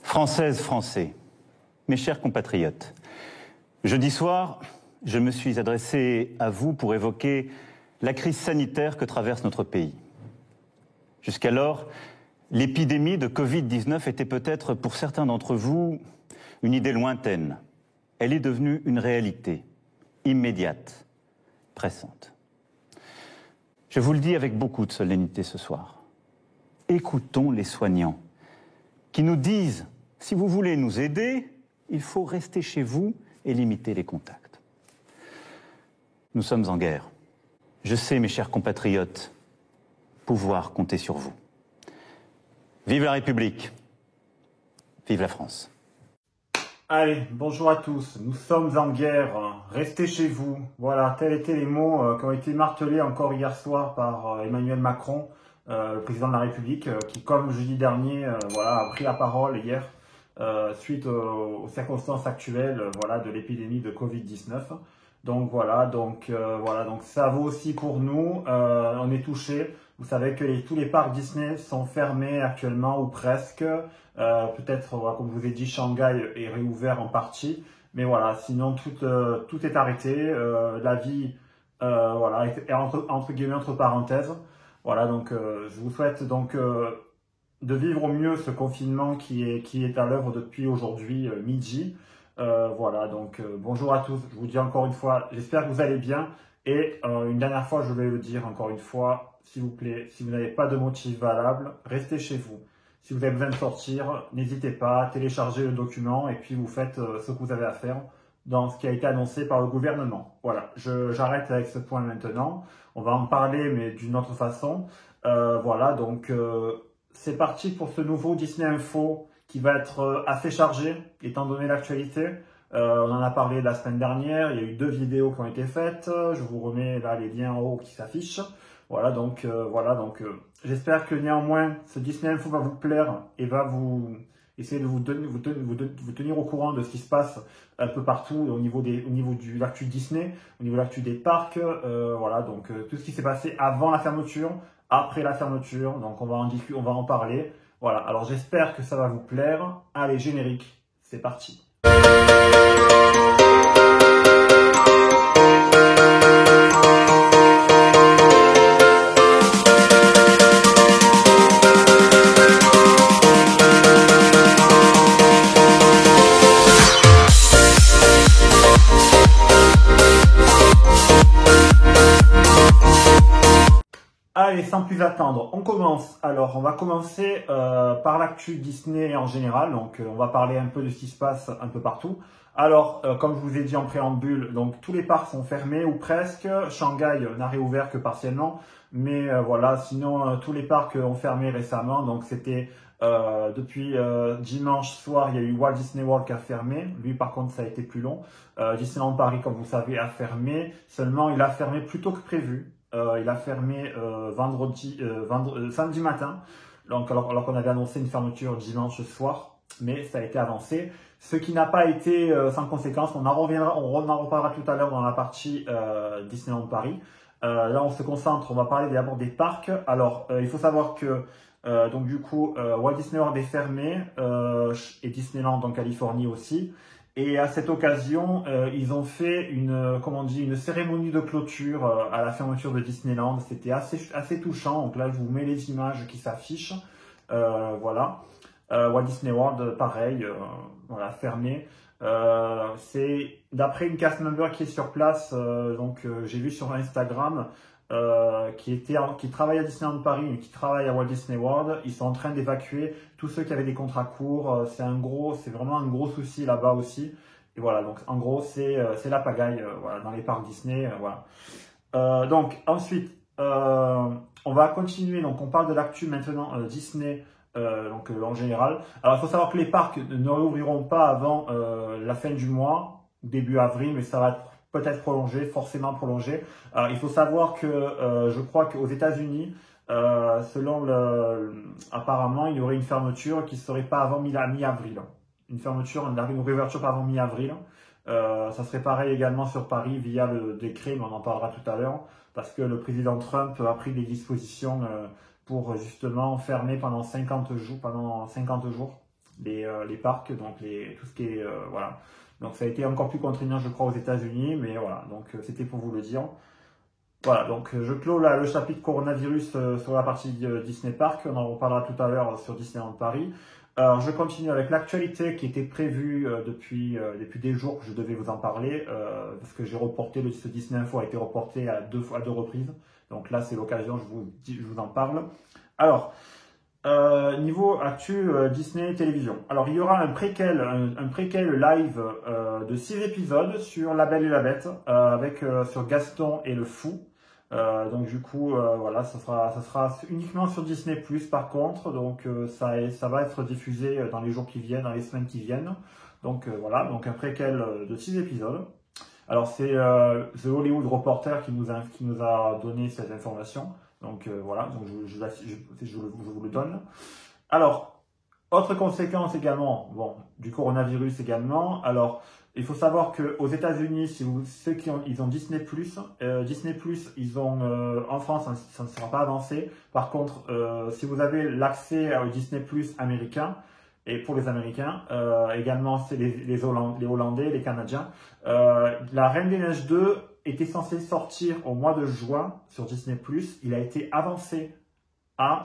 Françaises, Français, mes chers compatriotes, jeudi soir, je me suis adressé à vous pour évoquer la crise sanitaire que traverse notre pays. Jusqu'alors, l'épidémie de Covid-19 était peut-être pour certains d'entre vous une idée lointaine. Elle est devenue une réalité, immédiate, pressante. Je vous le dis avec beaucoup de solennité ce soir. Écoutons les soignants qui nous disent, si vous voulez nous aider, il faut rester chez vous et limiter les contacts. Nous sommes en guerre. Je sais, mes chers compatriotes, pouvoir compter sur vous. Vive la République. Vive la France. Allez, bonjour à tous. Nous sommes en guerre. Restez chez vous. Voilà, tels étaient les mots qui ont été martelés encore hier soir par Emmanuel Macron, le président de la République, qui, comme jeudi dernier, a pris la parole hier suite aux circonstances actuelles, de l'épidémie de Covid-19. Donc donc ça vaut aussi pour nous. On est touchés. Vous savez que tous les parcs Disney sont fermés actuellement ou presque. Peut-être, comme je vous ai dit, Shanghai est réouvert en partie. Mais voilà, sinon tout est arrêté. La vie est entre guillemets entre parenthèses. Voilà, donc je vous souhaite donc de vivre au mieux ce confinement qui est à l'œuvre depuis aujourd'hui midi. Bonjour à tous. Je vous dis encore une fois, j'espère que vous allez bien. Et une dernière fois, je vais le dire encore une fois, s'il vous plaît, si vous n'avez pas de motif valable, restez chez vous. Si vous avez besoin de sortir, n'hésitez pas à télécharger le document et puis vous faites ce que vous avez à faire dans ce qui a été annoncé par le gouvernement. Voilà, j'arrête avec ce point maintenant. On va en parler, mais d'une autre façon. C'est parti pour ce nouveau Disney Info qui va être assez chargé, étant donné l'actualité. On en a parlé la semaine dernière, il y a eu 2 vidéos qui ont été faites. Je vous remets là les liens en haut qui s'affichent. J'espère que néanmoins ce Disney Info va vous plaire et va vous essayer de vous tenir au courant de ce qui se passe un peu partout au niveau de l'actu Disney, au niveau de l'actu des parcs, tout ce qui s'est passé avant la fermeture, après la fermeture, donc on va en parler. Voilà, alors j'espère que ça va vous plaire. Allez, générique, c'est parti. Allez, sans plus attendre, on commence. Alors, on va commencer par l'actu Disney en général. Donc, on va parler un peu de ce qui se passe un peu partout. Alors, comme je vous ai dit en préambule, donc tous les parcs sont fermés ou presque. Shanghai n'a réouvert que partiellement. Mais sinon, tous les parcs ont fermé récemment. Donc, c'était depuis dimanche soir, il y a eu Walt Disney World qui a fermé. Lui, par contre, ça a été plus long. Disneyland Paris, comme vous savez, a fermé. Seulement, il a fermé plus tôt que prévu. Il a fermé samedi matin, donc alors qu'on avait annoncé une fermeture dimanche soir, mais ça a été avancé. Ce qui n'a pas été sans conséquence. On en reparlera tout à l'heure dans la partie Disneyland Paris. Là, on se concentre, on va parler d'abord des parcs. Alors, il faut savoir que Walt Disney World est fermé et Disneyland en Californie aussi. Et à cette occasion, ils ont fait une cérémonie de clôture à la fermeture de Disneyland. C'était assez touchant. Donc là, je vous mets les images qui s'affichent. Walt Disney World, pareil, fermé. C'est d'après une cast member qui est sur place. J'ai vu sur Instagram. Qui travaille à Disneyland Paris et qui travaille à Walt Disney World. Ils sont en train d'évacuer tous ceux qui avaient des contrats courts. C'est vraiment un gros souci là-bas aussi. Et voilà, donc en gros, c'est la pagaille dans les parcs Disney. Ensuite, on va continuer. Donc, on parle de l'actu maintenant Disney. En général. Alors, il faut savoir que les parcs ne réouvriront pas avant la fin du mois, début avril, mais ça va être peut-être prolongé, forcément prolongé. Alors, il faut savoir que je crois qu'aux États-Unis, apparemment, il y aurait une fermeture qui ne serait pas avant mi-avril. Une réouverture pas avant mi-avril. Ça serait pareil également sur Paris via le décret, mais on en parlera tout à l'heure, parce que le président Trump a pris des dispositions pour justement fermer pendant 50 jours. les parcs, donc tout ce qui est voilà. Donc ça a été encore plus contraignant, je crois, aux États-Unis, mais voilà. Donc c'était pour vous le dire. Voilà, donc je clôt là, le chapitre coronavirus sur la partie Disney Park. On en reparlera tout à l'heure sur Disneyland Paris. Alors je continue avec l'actualité qui était prévue depuis des jours que je devais vous en parler, parce que j'ai reporté, ce Disney Info a été reporté à deux reprises. Donc là c'est l'occasion, je vous en parle. Alors, niveau actu Disney Télévision. Alors il y aura un préquel live de 6 épisodes sur La Belle et la Bête, sur Gaston et le Fou. Donc du coup, voilà, ça sera uniquement sur Disney+, par contre, donc ça va être diffusé dans les jours qui viennent, dans les semaines qui viennent. Donc voilà, donc un préquel de 6 épisodes. Alors c'est The Hollywood Reporter qui nous a donné cette information. Donc voilà, donc je vous le donne. Alors, autre conséquence également, bon, du coronavirus également. Alors, il faut savoir qu'aux États-Unis, ceux ils ont Disney+, ils ont en France, ça ne sera pas avancé. Par contre, si vous avez l'accès au Disney+ américain, et pour les Américains, également c'est les Hollandais, les Canadiens, La Reine des Neiges 2 était censé sortir au mois de juin sur Disney+. Il a été avancé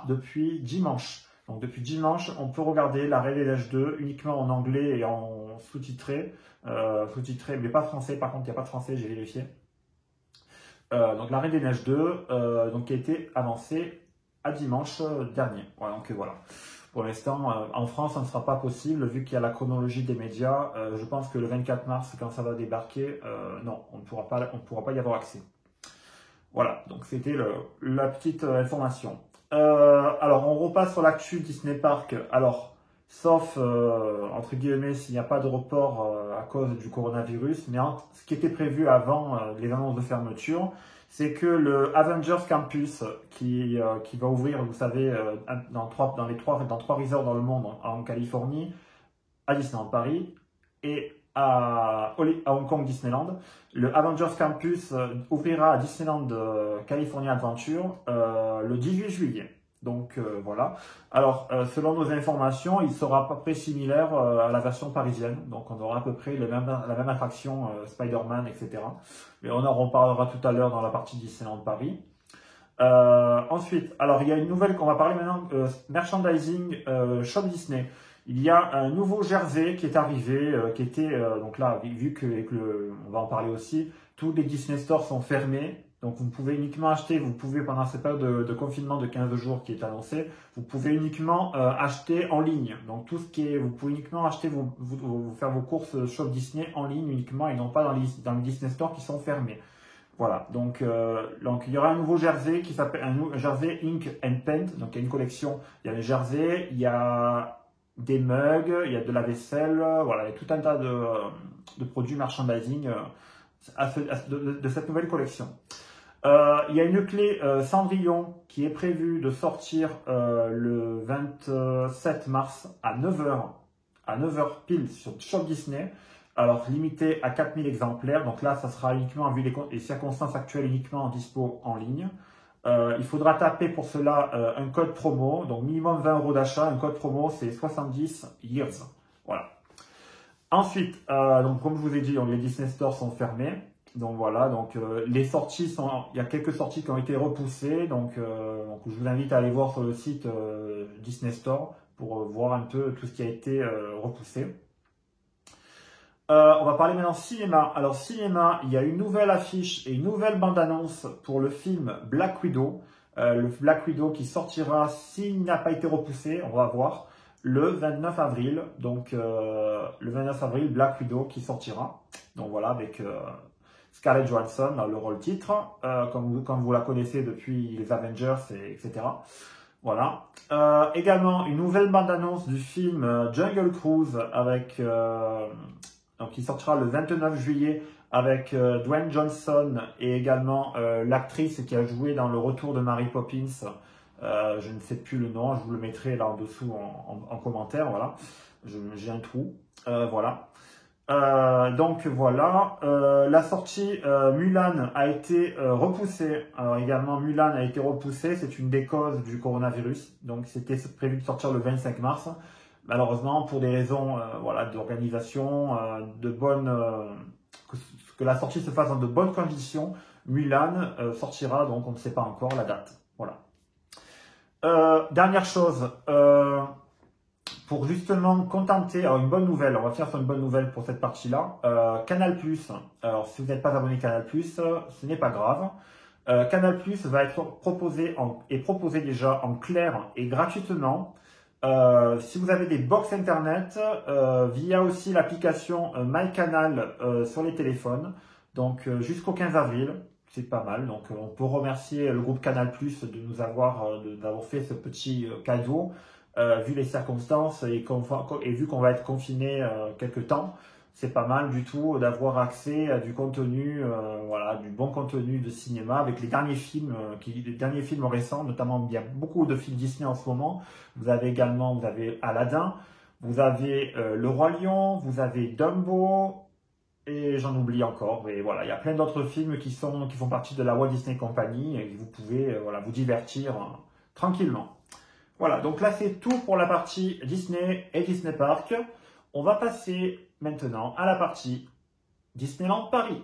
depuis dimanche. Donc depuis dimanche, on peut regarder La Reine des Neiges 2 uniquement en anglais et en sous-titré, mais pas français. Par contre, il n'y a pas de français, j'ai vérifié. Donc La Reine des Neiges 2, donc qui a été avancé à dimanche dernier. Voilà, donc voilà. Pour l'instant, en France, ça ne sera pas possible, vu qu'il y a la chronologie des médias. Je pense que le 24 mars, quand ça va débarquer, non, on ne pourra pas y avoir accès. Voilà, donc c'était la petite information. Alors, on repasse sur l'actu Disney Park. Alors, sauf, entre guillemets, s'il n'y a pas de report à cause du coronavirus, mais ce qui était prévu avant les annonces de fermeture, c'est que le Avengers Campus qui va ouvrir, vous savez, dans trois resorts dans le monde, en Californie, à Disneyland Paris et à Hong Kong Disneyland. Le Avengers Campus ouvrira à Disneyland California Adventure le 18 juillet. Donc voilà. Alors selon nos informations, il sera à peu près similaire à la version parisienne. Donc on aura à peu près la même attraction Spider-Man, etc. Mais on en reparlera tout à l'heure dans la partie Disneyland Paris. Ensuite, alors il y a une nouvelle qu'on va parler maintenant, merchandising Shop Disney. Il y a un nouveau jersey qui est arrivé, qui était donc là, vu que on va en parler aussi, tous les Disney Stores sont fermés. Donc vous pouvez uniquement acheter, pendant cette période de confinement de 15 jours qui est annoncée, vous pouvez uniquement acheter en ligne. Donc tout ce qui est, vous pouvez uniquement acheter, faire vos courses Shop Disney en ligne uniquement et non pas dans les Disney Stores qui sont fermés. Voilà, donc il y aura un nouveau jersey qui s'appelle un jersey Ink and Paint. Donc il y a une collection, il y a les jerseys, il y a des mugs, il y a de la vaisselle, voilà, il y a tout un tas de produits merchandising de cette nouvelle collection. Il y a une clé Cendrillon qui est prévue de sortir le 27 mars à 9h pile sur Shop Disney. Alors limité à 4000 exemplaires, donc là ça sera uniquement, vu les circonstances actuelles, uniquement en dispo en ligne. Il faudra taper pour cela un code promo, donc minimum 20 € d'achat, un code promo c'est 70 years. Voilà. Ensuite, donc comme je vous ai dit, les Disney Stores sont fermés. Donc voilà, donc les sorties il y a quelques sorties qui ont été repoussées, donc je vous invite à aller voir sur le site Disney Store pour voir un peu tout ce qui a été repoussé. On va parler maintenant cinéma. Alors cinéma, il y a une nouvelle affiche et une nouvelle bande-annonce pour le film Black Widow. Le Black Widow qui sortira, s'il n'a pas été repoussé, on va voir, le 29 avril. Donc le 29 avril, Black Widow qui sortira. Donc voilà, avec Scarlett Johansson dans le rôle titre, comme vous la connaissez depuis les Avengers, etc. Voilà. Également, une nouvelle bande-annonce du film Jungle Cruise avec... donc, qui sortira le 29 juillet avec Dwayne Johnson et également l'actrice qui a joué dans Le Retour de Mary Poppins. Je ne sais plus le nom, je vous le mettrai là en dessous en commentaire. Voilà, j'ai un trou. Voilà. Donc voilà, la sortie Mulan a été repoussée. Alors également Mulan a été repoussée, c'est une des causes du coronavirus. Donc c'était prévu de sortir le 25 mars. malheureusement, pour des raisons voilà, d'organisation, que la sortie se fasse dans de bonnes conditions, Mulan sortira, donc on ne sait pas encore la date. Voilà. Dernière chose, pour justement contenter, alors une bonne nouvelle, on va finir sur une bonne nouvelle pour cette partie-là, Canal+, alors si vous n'êtes pas abonné Canal+, ce n'est pas grave. Canal+ va être proposé, est proposé déjà en clair et gratuitement. Si vous avez des box internet, via aussi l'application MyCanal sur les téléphones, donc jusqu'au 15 avril, c'est pas mal. Donc on peut remercier le groupe Canal+ de nous avoir d'avoir fait ce petit cadeau, vu les circonstances et vu qu'on va être confiné quelques temps. C'est pas mal du tout d'avoir accès à du contenu, voilà, du bon contenu de cinéma avec les derniers films, les derniers films récents, notamment il y a beaucoup de films Disney en ce moment. Vous avez Aladdin, vous avez Le Roi Lion, vous avez Dumbo et j'en oublie encore. Mais voilà, il y a plein d'autres films qui font partie de la Walt Disney Company et vous pouvez voilà, vous divertir tranquillement. Voilà, donc là c'est tout pour la partie Disney et Disney Park. On va passer maintenant à la partie Disneyland Paris.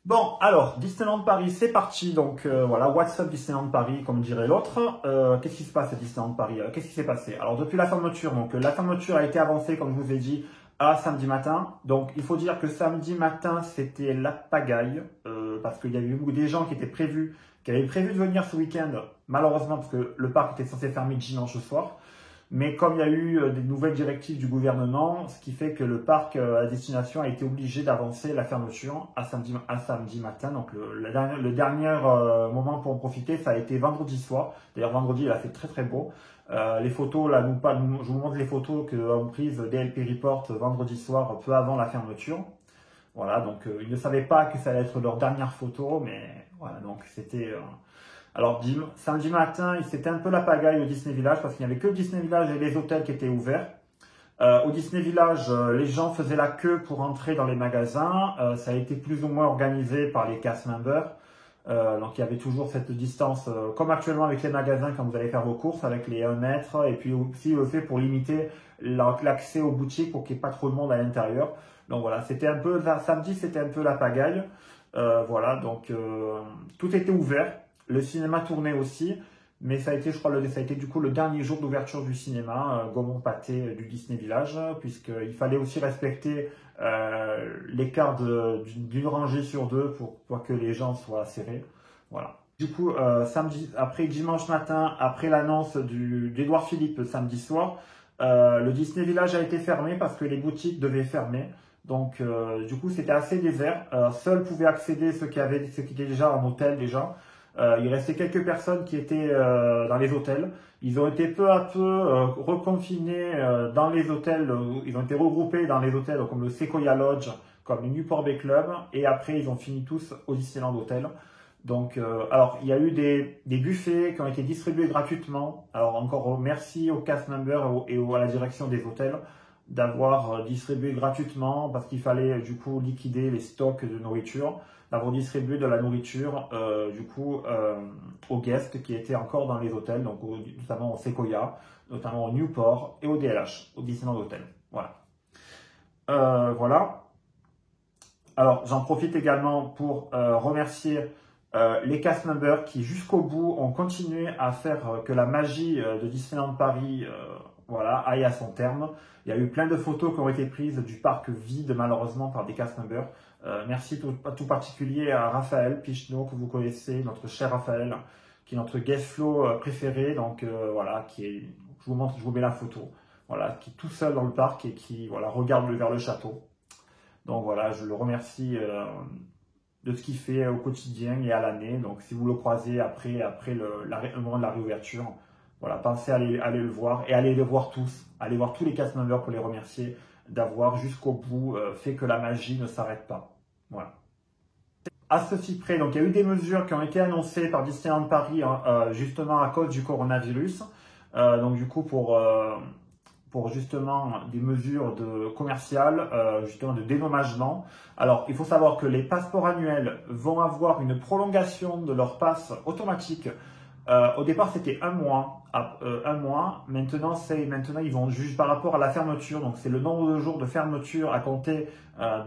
Bon, alors, Disneyland Paris, c'est parti. Donc, voilà, what's up Disneyland Paris, comme dirait l'autre. Qu'est-ce qui se passe à Disneyland Paris? Qu'est-ce qui s'est passé? Alors, depuis la fermeture, donc la fermeture a été avancée, comme je vous ai dit, à samedi matin. Donc, il faut dire que samedi matin, c'était la pagaille, parce qu'il y avait eu des gens qui avaient prévu de venir ce week-end, malheureusement, parce que le parc était censé fermer dimanche soir. Mais comme il y a eu des nouvelles directives du gouvernement, ce qui fait que le parc à destination a été obligé d'avancer la fermeture à samedi matin. Donc le dernier moment pour en profiter, ça a été vendredi soir. D'ailleurs vendredi, il a fait très très beau. Les photos, là, je vous montre les photos que ont prises DLP Report vendredi soir, peu avant la fermeture. Voilà, donc ils ne savaient pas que ça allait être leur dernière photo, mais voilà, donc c'était... Alors, samedi matin, c'était un peu la pagaille au Disney Village parce qu'il n'y avait que le Disney Village et les hôtels qui étaient ouverts. Au Disney Village, les gens faisaient la queue pour entrer dans les magasins. Ça a été plus ou moins organisé par les cast members. Donc, il y avait toujours cette distance, comme actuellement avec les magasins quand vous allez faire vos courses, avec les 1 mètre. Et puis aussi le fait pour limiter l'accès aux boutiques pour qu'il n'y ait pas trop de monde à l'intérieur. Donc voilà, c'était un peu, samedi, c'était un peu la pagaille. Voilà, donc tout était ouvert. Le cinéma tournait aussi, mais ça a été, je crois, ça a été du coup le dernier jour d'ouverture du cinéma, Gaumont-Pathé du Disney Village, puisqu'il fallait aussi respecter l'écart d'une rangée sur deux pour que les gens soient serrés. Voilà. Du coup, dimanche matin, après l'annonce d'Édouard Philippe samedi soir, le Disney Village a été fermé parce que les boutiques devaient fermer. Donc, du coup, c'était assez désert. Seuls pouvaient accéder ceux qui étaient déjà en hôtel déjà. Il restait quelques personnes qui étaient dans les hôtels. Ils ont été peu à peu reconfinés dans les hôtels. Ils ont été regroupés dans les hôtels comme le Sequoia Lodge, comme le Newport Bay Club. Et après, ils ont fini tous au Disneyland Hotel. Donc, alors, il y a eu des buffets qui ont été distribués gratuitement. Alors, encore merci aux cast members et à la direction des hôtels d'avoir distribué gratuitement parce qu'il fallait du coup liquider les stocks de nourriture, d'avoir distribué de la nourriture du coup aux guests qui étaient encore dans les hôtels, donc notamment au Sequoia, notamment au Newport et au DLH, au Disneyland Hotel. Voilà. Voilà. Alors j'en profite également pour remercier les cast members qui jusqu'au bout ont continué à faire que la magie de Disneyland Paris voilà, aille à son terme. Il y a eu plein de photos qui ont été prises du parc vide malheureusement par des cast members. Merci tout particulier à Raphaël Pichneau que vous connaissez, notre cher Raphaël, qui est notre guest flow préféré. Donc voilà, je vous mets la photo. Voilà, qui est tout seul dans le parc et qui voilà regarde vers le château. Donc voilà, je le remercie de ce qu'il fait au quotidien et à l'année. Donc si vous le croisez après le moment de la réouverture, voilà, pensez à aller le voir et allez les voir tous. Allez voir tous les cast members pour les remercier d'avoir jusqu'au bout fait que la magie ne s'arrête pas. Voilà. À ceci près, donc il y a eu des mesures qui ont été annoncées par Disneyland Paris justement à cause du coronavirus. donc du coup pour justement des mesures commerciales, justement de dédommagement. Alors, il faut savoir que les passeports annuels vont avoir une prolongation de leur passe automatique. Au départ, c'était un mois. Maintenant, ils vont juger par rapport à la fermeture. Donc, c'est le nombre de jours de fermeture à compter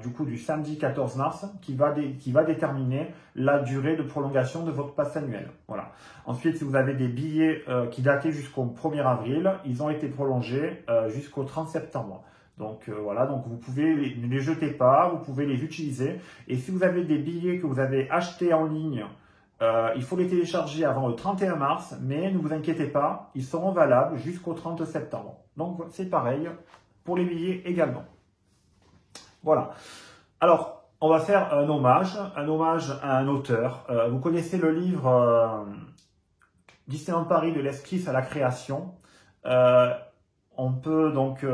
du coup du samedi 14 mars qui va déterminer la durée de prolongation de votre passe annuel. Voilà. Ensuite, si vous avez des billets qui dataient jusqu'au 1er avril, ils ont été prolongés jusqu'au 30 septembre. Donc voilà, donc vous pouvez ne les jetez pas, vous pouvez les utiliser. Et si vous avez des billets que vous avez achetés en ligne, il faut les télécharger avant le 31 mars, mais ne vous inquiétez pas, ils seront valables jusqu'au 30 septembre. Donc c'est pareil pour les billets également. Voilà. Alors, on va faire un hommage à un auteur. Vous connaissez le livre Disneyland Paris de l'esquisse à la création. On peut donc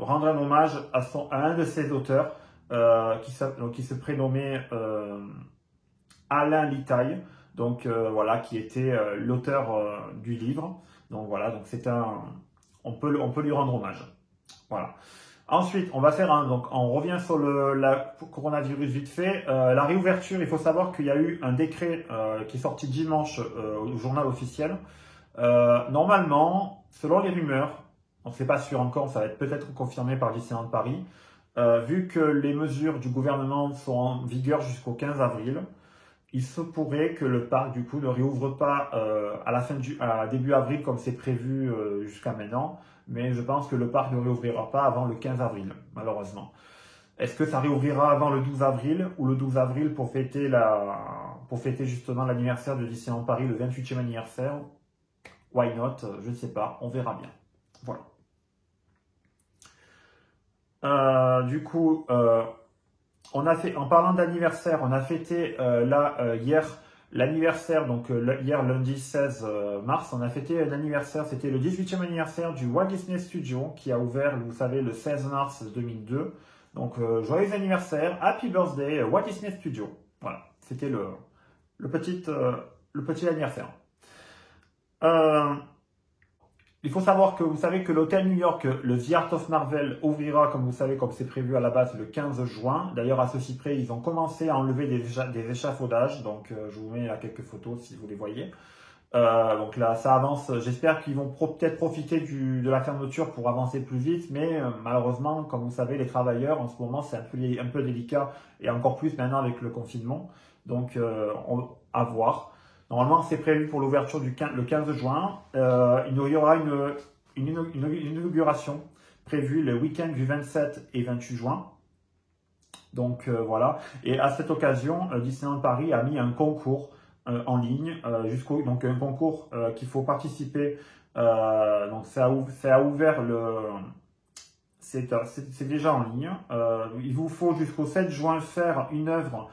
rendre un hommage à un de ces auteurs qui se prénommait Alain Litaille. Donc voilà, qui était l'auteur du livre. Donc voilà, donc on peut lui rendre hommage. Voilà. Ensuite, on va faire donc on revient sur la coronavirus vite fait. La réouverture, il faut savoir qu'il y a eu un décret qui est sorti dimanche au journal officiel. Normalement, selon les rumeurs, on ne sait pas sûr encore, ça va être peut-être confirmé par Disneyland Paris, vu que les mesures du gouvernement sont en vigueur jusqu'au 15 avril. Il se pourrait que le parc, du coup, ne réouvre pas à début avril comme c'est prévu jusqu'à maintenant. Mais je pense que le parc ne réouvrira pas avant le 15 avril, malheureusement. Est-ce que ça réouvrira avant le 12 avril ou le 12 avril pour fêter justement l'anniversaire de Disneyland Paris, le 28e anniversaire? Why not? Je ne sais pas, on verra bien. Voilà. Du coup... en parlant d'anniversaire, on a fêté hier l'anniversaire, donc hier lundi 16 mars, on a fêté un anniversaire, c'était le 18e anniversaire du Walt Disney Studio qui a ouvert, vous savez, le 16 mars 2002. Donc joyeux anniversaire, happy birthday Walt Disney Studio. Voilà, c'était le petit anniversaire. Il faut savoir que vous savez que l'hôtel New York, le The Art of Marvel, ouvrira, comme vous savez, comme c'est prévu à la base, le 15 juin. D'ailleurs, à ceci près, ils ont commencé à enlever des échafaudages. Donc, je vous mets là quelques photos si vous les voyez. Donc là, ça avance. J'espère qu'ils vont peut-être profiter de la fermeture pour avancer plus vite. Mais malheureusement, comme vous savez, les travailleurs, en ce moment, c'est un peu délicat. Et encore plus maintenant avec le confinement. Donc, à voir. Normalement, c'est prévu pour l'ouverture le 15 juin. Il y aura une inauguration prévue le week-end du 27 et 28 juin. Donc voilà. Et à cette occasion, Disneyland Paris a mis un concours en ligne, donc un concours qu'il faut participer. Donc ça a ouvert c'est déjà en ligne. Il vous faut jusqu'au 7 juin faire une œuvre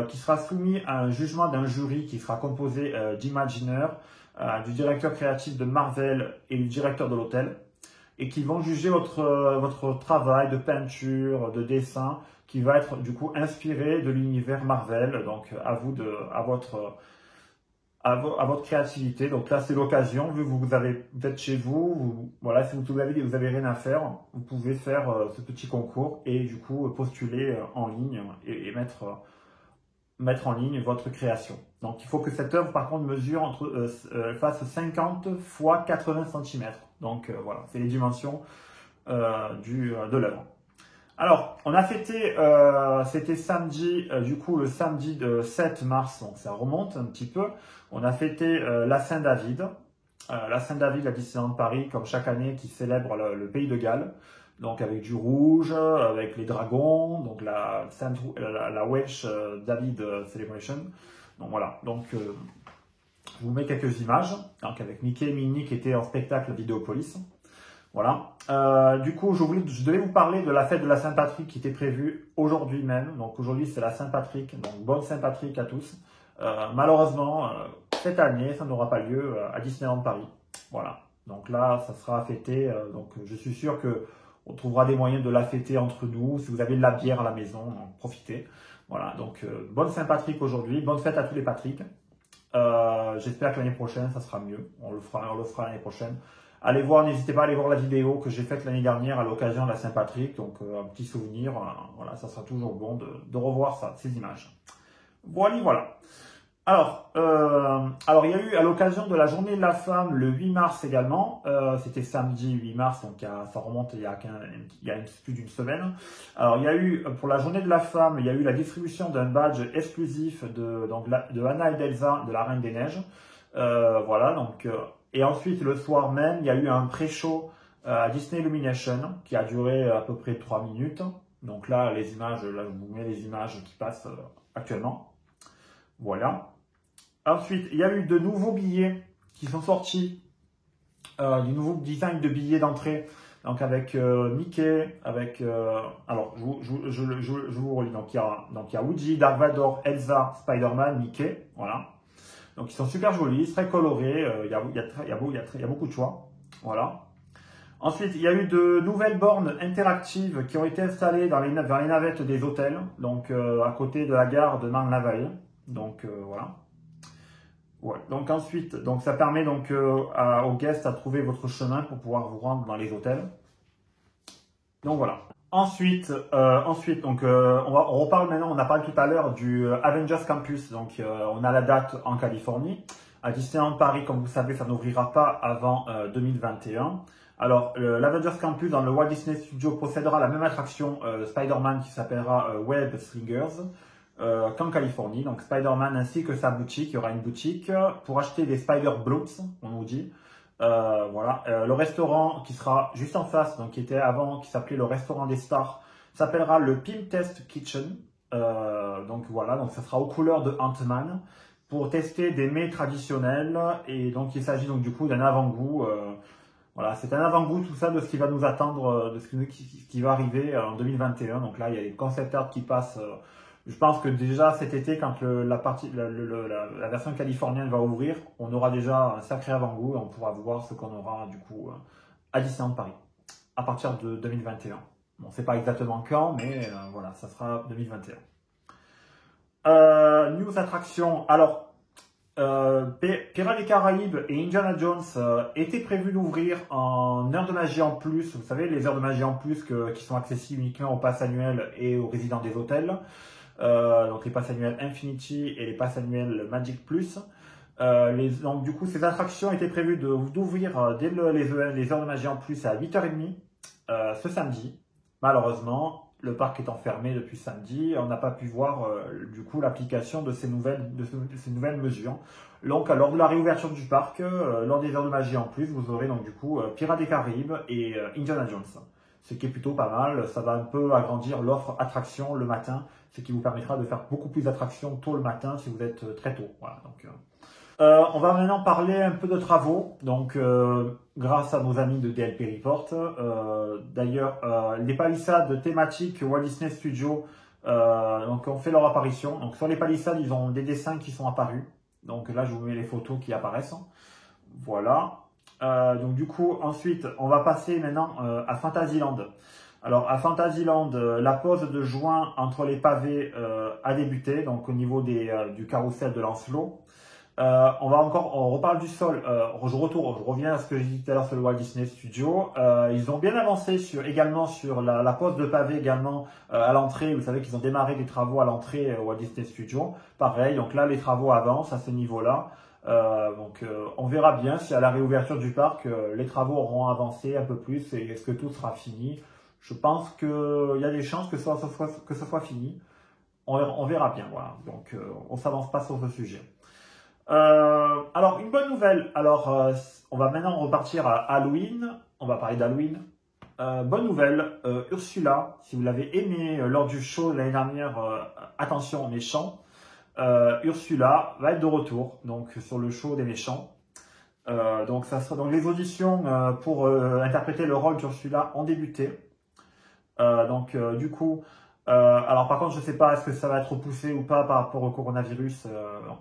qui sera soumis à un jugement d'un jury qui sera composé d'imagineurs, du directeur créatif de Marvel et du directeur de l'hôtel, et qui vont juger votre travail de peinture, de dessin, qui va être du coup inspiré de l'univers Marvel. Donc à votre créativité. Donc là, c'est l'occasion, vu que vous êtes chez vous, voilà, si vous avez rien à faire, vous pouvez faire ce petit concours et du coup postuler en ligne et mettre en ligne votre création. Donc il faut que cette œuvre par contre mesure fasse 50 x 80 cm. Donc voilà, c'est les dimensions de l'œuvre. Alors, on a fêté, c'était samedi, du coup le samedi de 7 mars, donc ça remonte un petit peu. On a fêté la Saint-David, à Disneyland Paris, comme chaque année, qui célèbre le pays de Galles. Donc avec du rouge, avec les dragons, donc la Welsh David Celebration. Donc voilà, donc je vous mets quelques images, donc avec Mickey et Minnie qui étaient en spectacle à Vidéopolis. Voilà. Du coup, je devais vous parler de la fête de la Saint-Patrick qui était prévue aujourd'hui même. Donc aujourd'hui, c'est la Saint-Patrick. Donc bonne Saint-Patrick à tous. Malheureusement, cette année, ça n'aura pas lieu à Disneyland Paris. Voilà. Donc là, ça sera fêté. Donc je suis sûr que on trouvera des moyens de la fêter entre nous. Si vous avez de la bière à la maison, profitez. Voilà. Donc bonne Saint-Patrick aujourd'hui. Bonne fête à tous les Patrick. J'espère que l'année prochaine, ça sera mieux. On le fera l'année prochaine. allez voir, n'hésitez pas à aller voir la vidéo que j'ai faite l'année dernière à l'occasion de la Saint-Patrick. Donc un petit souvenir, voilà, ça sera toujours bon de revoir ça, ces images. Voilà, voilà. Alors, il y a eu à l'occasion de la journée de la femme le 8 mars également, c'était samedi 8 mars, donc ça remonte il y a plus d'une semaine. Alors il y a eu, pour la journée de la femme, il y a eu la distribution d'un badge exclusif de Anna et d'Elsa, de la Reine des Neiges. Voilà, donc, et ensuite le soir même, il y a eu un pré-show à Disney Illumination qui a duré à peu près 3 minutes. Donc là, les images, là je vous mets les images qui passent actuellement. Voilà. Ensuite, il y a eu de nouveaux billets qui sont sortis, du nouveau design de billets d'entrée, donc avec Mickey, avec alors je vous relis. Donc il y a Woody, Dark Vador, Elsa, Spider-Man, Mickey, voilà. Donc ils sont super jolis, très colorés. Il y a beaucoup de choix, voilà. Ensuite, il y a eu de nouvelles bornes interactives qui ont été installées dans les navettes des hôtels, donc à côté de la gare de Marne-la-Vallée. Donc voilà. Ouais. Donc ensuite, donc ça permet donc aux guests à trouver votre chemin pour pouvoir vous rendre dans les hôtels. Donc voilà. Ensuite, donc on reparle maintenant. On a parlé tout à l'heure du Avengers Campus. Donc on a la date en Californie. À Disneyland Paris, comme vous savez, ça n'ouvrira pas avant 2021. Alors, l'Avengers Campus dans le Walt Disney Studio possédera la même attraction Spider-Man qui s'appellera Web Slingers. Qu'en Californie, donc Spider-Man ainsi que sa boutique, il y aura une boutique pour acheter des Spider-Bloops, on nous dit. Voilà, le restaurant qui sera juste en face, donc qui était avant, qui s'appelait le restaurant des stars, s'appellera le Pim Test Kitchen. Donc voilà, donc ça sera aux couleurs de Ant-Man pour tester des mets traditionnels et donc il s'agit donc du coup d'un avant-goût. Voilà, c'est un avant-goût tout ça de ce qui va nous attendre, de ce qui va arriver en 2021. Donc là, il y a les concept art qui passent. Je pense que déjà cet été, quand la version californienne va ouvrir, on aura déjà un sacré avant-goût et on pourra voir ce qu'on aura du coup à Disneyland Paris à partir de 2021. Bon, c'est pas exactement quand, mais voilà, ça sera 2021. News attraction. Alors, Pirates des Caraïbes et Indiana Jones étaient prévus d'ouvrir en heures de magie en plus. Vous savez, les heures de magie en plus qui sont accessibles uniquement aux passes annuelles et aux résidents des hôtels. Donc les passes annuelles Infinity et les passes annuelles Magic Plus. Donc du coup, ces attractions étaient prévues d'ouvrir dès les heures de magie en plus à 8h30 ce samedi. Malheureusement, le parc étant fermé depuis samedi, on n'a pas pu voir du coup l'application de ces nouvelles mesures. Donc lors de la réouverture du parc, lors des heures de magie en plus, vous aurez donc du coup Pirates des Caraïbes et Indiana Jones. Ce qui est plutôt pas mal, ça va un peu agrandir l'offre attraction le matin, ce qui vous permettra de faire beaucoup plus d'attractions tôt le matin si vous êtes très tôt. Voilà, donc, on va maintenant parler un peu de travaux, donc grâce à nos amis de DLP Report. D'ailleurs, les palissades thématiques Walt Disney Studios donc, ont fait leur apparition. Donc sur les palissades, ils ont des dessins qui sont apparus. Donc là, je vous mets les photos qui apparaissent. Voilà. Donc du coup, ensuite, on va passer maintenant à Fantasyland. Alors à Fantasyland, la pause de juin entre les pavés a débuté, donc au niveau du carrousel de Lancelot. On reparle du sol. Je reviens à ce que j'ai dit tout à l'heure sur le Walt Disney Studio. Ils ont bien avancé également sur la pose de pavé également à l'entrée. Vous savez qu'ils ont démarré des travaux à l'entrée au Walt Disney Studio. Pareil, donc là les travaux avancent à ce niveau-là. On verra bien si à la réouverture du parc, les travaux auront avancé un peu plus et est-ce que tout sera fini. Je pense qu'il y a des chances que ce soit fini. On verra bien, voilà. Donc, on s'avance pas sur ce sujet. Alors, une bonne nouvelle. Alors, on va maintenant repartir à Halloween. On va parler d'Halloween. Bonne nouvelle, Ursula, si vous l'avez aimé lors du show l'année dernière, attention méchants, Ursula va être de retour donc sur le show des méchants. Donc ça sera donc les auditions pour interpréter le rôle d'Ursula ont débuté. Du coup, alors par contre je sais pas est-ce que ça va être repoussé ou pas par rapport au coronavirus,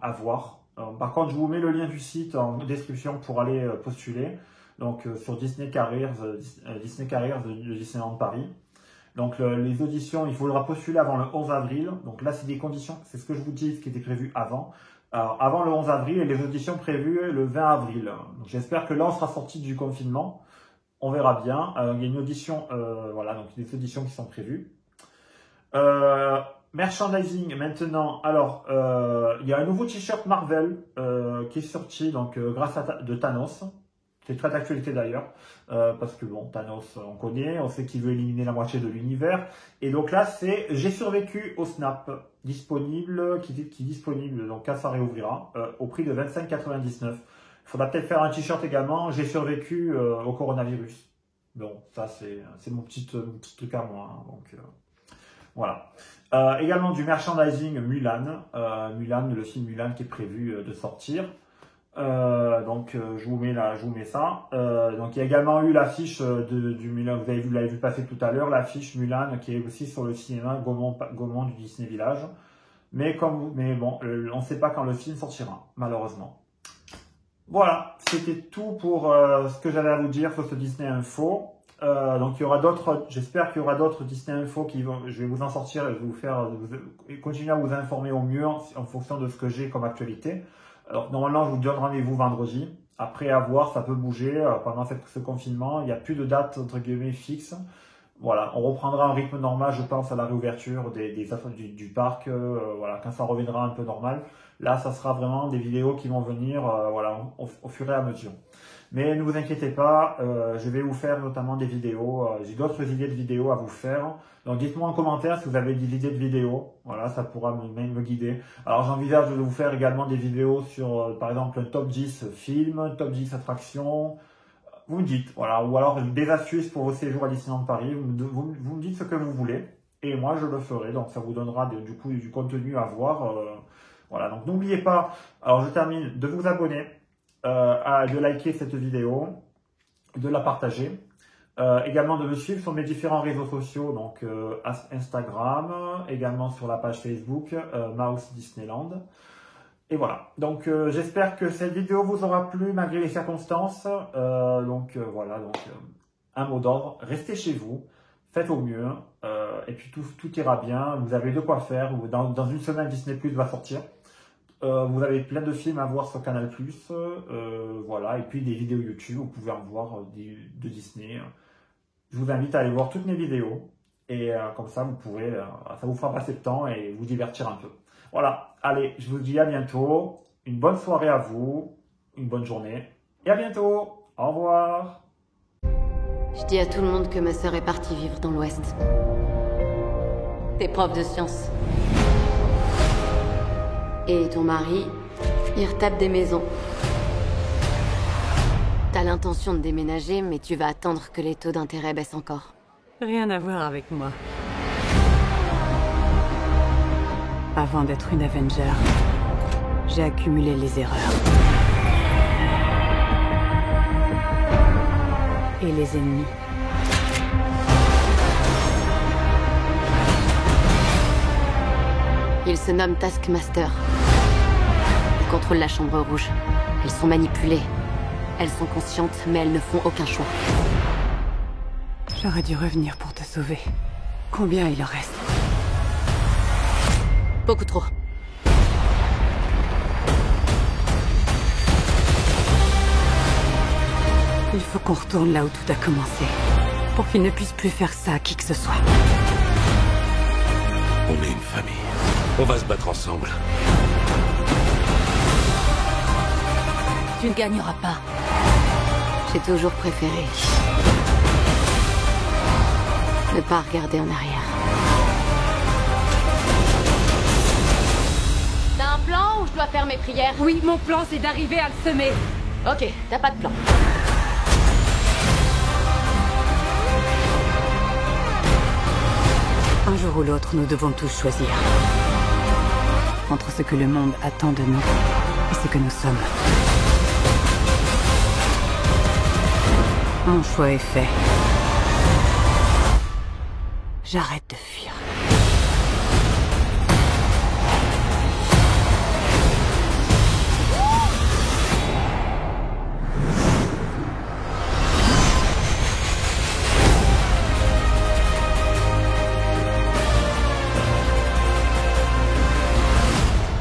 à voir. Par contre je vous mets le lien du site en description pour aller postuler. Donc sur Disney Careers de Disneyland Paris. Donc les auditions, il faudra postuler avant le 11 avril. Donc là c'est des conditions, c'est ce que je vous dis, ce qui était prévu avant. Alors, avant le 11 avril et les auditions prévues le 20 avril. J'espère que là, on sera sorti du confinement. On verra bien. Il y a une audition, voilà, donc des auditions qui sont prévues. Merchandising maintenant. Alors, il y a un nouveau t-shirt Marvel qui est sorti donc grâce à de Thanos. C'est très d'actualité d'ailleurs, parce que bon, Thanos, on connaît, on sait qu'il veut éliminer la moitié de l'univers. Et donc là, c'est J'ai survécu au Snap, disponible, qui est disponible, donc quand ça réouvrira, au prix de 25,99. Il faudra peut-être faire un t-shirt également, J'ai survécu au coronavirus. Bon, ça c'est mon petit truc à moi, hein, donc voilà. Également du merchandising Mulan, Mulan, le film Mulan qui est prévu de sortir. Donc je vous mets ça. Donc il y a également eu l'affiche du Mulan, vous l'avez vu passer tout à l'heure, l'affiche Mulan qui est aussi sur le cinéma Gaumont du Disney Village. Mais bon, on ne sait pas quand le film sortira, malheureusement. Voilà, c'était tout pour ce que j'avais à vous dire sur ce Disney Info. Donc il y aura d'autres, j'espère qu'il y aura d'autres Disney Info je vais vous en sortir et je vais vous faire continuer à vous informer au mieux en fonction de ce que j'ai comme actualité. Alors normalement je vous donne rendez-vous vendredi. Après à voir, ça peut bouger pendant ce confinement. Il n'y a plus de date entre guillemets fixe. Voilà, on reprendra un rythme normal, je pense, à la réouverture du parc. Voilà, quand ça reviendra un peu normal. Là, ça sera vraiment des vidéos qui vont venir, voilà, au fur et à mesure. Mais ne vous inquiétez pas, je vais vous faire notamment des vidéos. J'ai d'autres idées de vidéos à vous faire. Donc dites-moi en commentaire si vous avez des idées de vidéos. Voilà, ça pourra me guider. Alors j'envisage de vous faire également des vidéos sur, par exemple, un top 10 films, top 10 attractions. Vous me dites, voilà, ou alors des astuces pour vos séjours à Disneyland Paris. Vous me dites ce que vous voulez. Et moi, je le ferai. Donc ça vous donnera du coup du contenu à voir. Voilà, donc n'oubliez pas, alors je termine, de vous abonner, de liker cette vidéo, de la partager. Également de me suivre sur mes différents réseaux sociaux, donc Instagram, également sur la page Facebook, Mouse Disneyland. Et voilà, donc j'espère que cette vidéo vous aura plu malgré les circonstances. Voilà, un mot d'ordre, restez chez vous, faites au mieux, et puis tout ira bien. Vous avez de quoi faire, dans une semaine Disney Plus va sortir. Vous avez plein de films à voir sur Canal+, voilà, et puis des vidéos YouTube, vous pouvez en voir de Disney. Je vous invite à aller voir toutes mes vidéos, et comme ça, vous pourrez, ça vous fera passer le temps et vous divertir un peu. Voilà, allez, je vous dis à bientôt, une bonne soirée à vous, une bonne journée, et à bientôt, au revoir. Je dis à tout le monde que ma sœur est partie vivre dans l'Ouest. T'es prof de sciences. Et ton mari, il retape des maisons. T'as l'intention de déménager, mais tu vas attendre que les taux d'intérêt baissent encore. Rien à voir avec moi. Avant d'être une Avenger, j'ai accumulé les erreurs. Et les ennemis. Il se nomme Taskmaster. Il contrôle la Chambre Rouge. Elles sont manipulées. Elles sont conscientes, mais elles ne font aucun choix. J'aurais dû revenir pour te sauver. Combien il en reste? Beaucoup trop. Il faut qu'on retourne là où tout a commencé. Pour qu'il ne puisse plus faire ça à qui que ce soit. On est une famille. On va se battre ensemble. Tu ne gagneras pas. J'ai toujours préféré ne pas regarder en arrière. T'as un plan ou je dois faire mes prières? Oui, mon plan, c'est d'arriver à le semer. Ok, t'as pas de plan. Un jour ou l'autre, nous devons tous choisir. Entre ce que le monde attend de nous et ce que nous sommes. Mon choix est fait. J'arrête de fuir.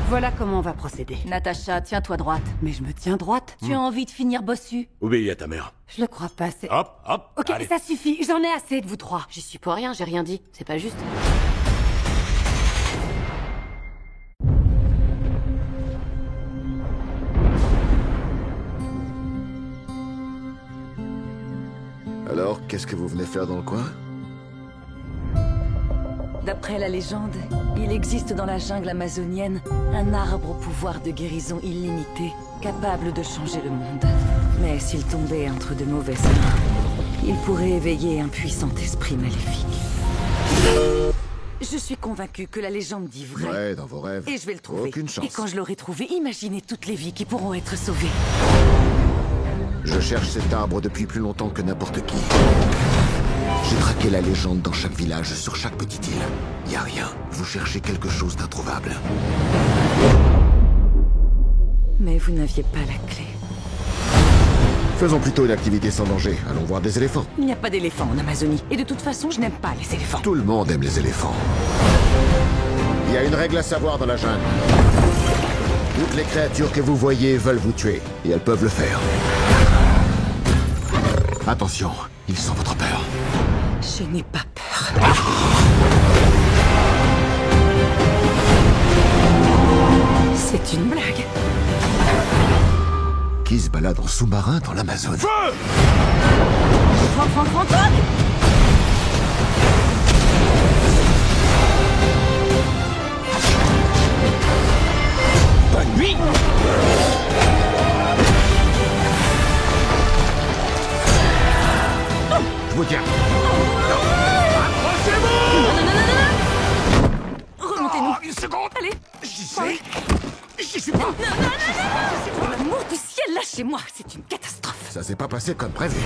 Voilà Voilà comment on va procéder. Natacha, tiens-toi droite. Mais je me tiens droite. Tu as envie de finir bossu? Obéis à ta mère. Je le crois pas, c'est... Hop, hop. Ok, allez. ça suffit, j'en ai assez de vous trois. J'y suis pour rien, j'ai rien dit. C'est pas juste. Alors, qu'est-ce que vous venez faire dans le coin? D'après la légende, il existe dans la jungle amazonienne un arbre au pouvoir de guérison illimité, capable de changer le monde. Mais s'il tombait entre de mauvaises mains, il pourrait éveiller un puissant esprit maléfique. Je suis convaincue que la légende dit vrai. Ouais, dans vos rêves. Et je vais le trouver. Aucune chance. Et quand je l'aurai trouvé, imaginez toutes les vies qui pourront être sauvées. Je cherche cet arbre depuis plus longtemps que n'importe qui. J'ai traqué la légende dans chaque village, sur chaque petite île. Y a rien. Vous cherchez quelque chose d'introuvable. Mais vous n'aviez pas la clé. Faisons plutôt une activité sans danger. Allons voir des éléphants. Il n'y a pas d'éléphants en Amazonie. Et de toute façon, je n'aime pas les éléphants. Tout le monde aime les éléphants. Il y a une règle à savoir dans la jungle. Toutes les créatures que vous voyez veulent vous tuer. Et elles peuvent le faire. Attention, ils sont votre peur. Je n'ai pas peur. C'est une blague. Qui se balade en sous-marin dans l'Amazone? Antoine! Bonne nuit. Je vous tiens. Remontez-nous. Une seconde. Allez. J'y sais. J'y suis pas. Pour l'amour du ciel, lâchez-moi. C'est une catastrophe. Ça s'est pas passé comme prévu.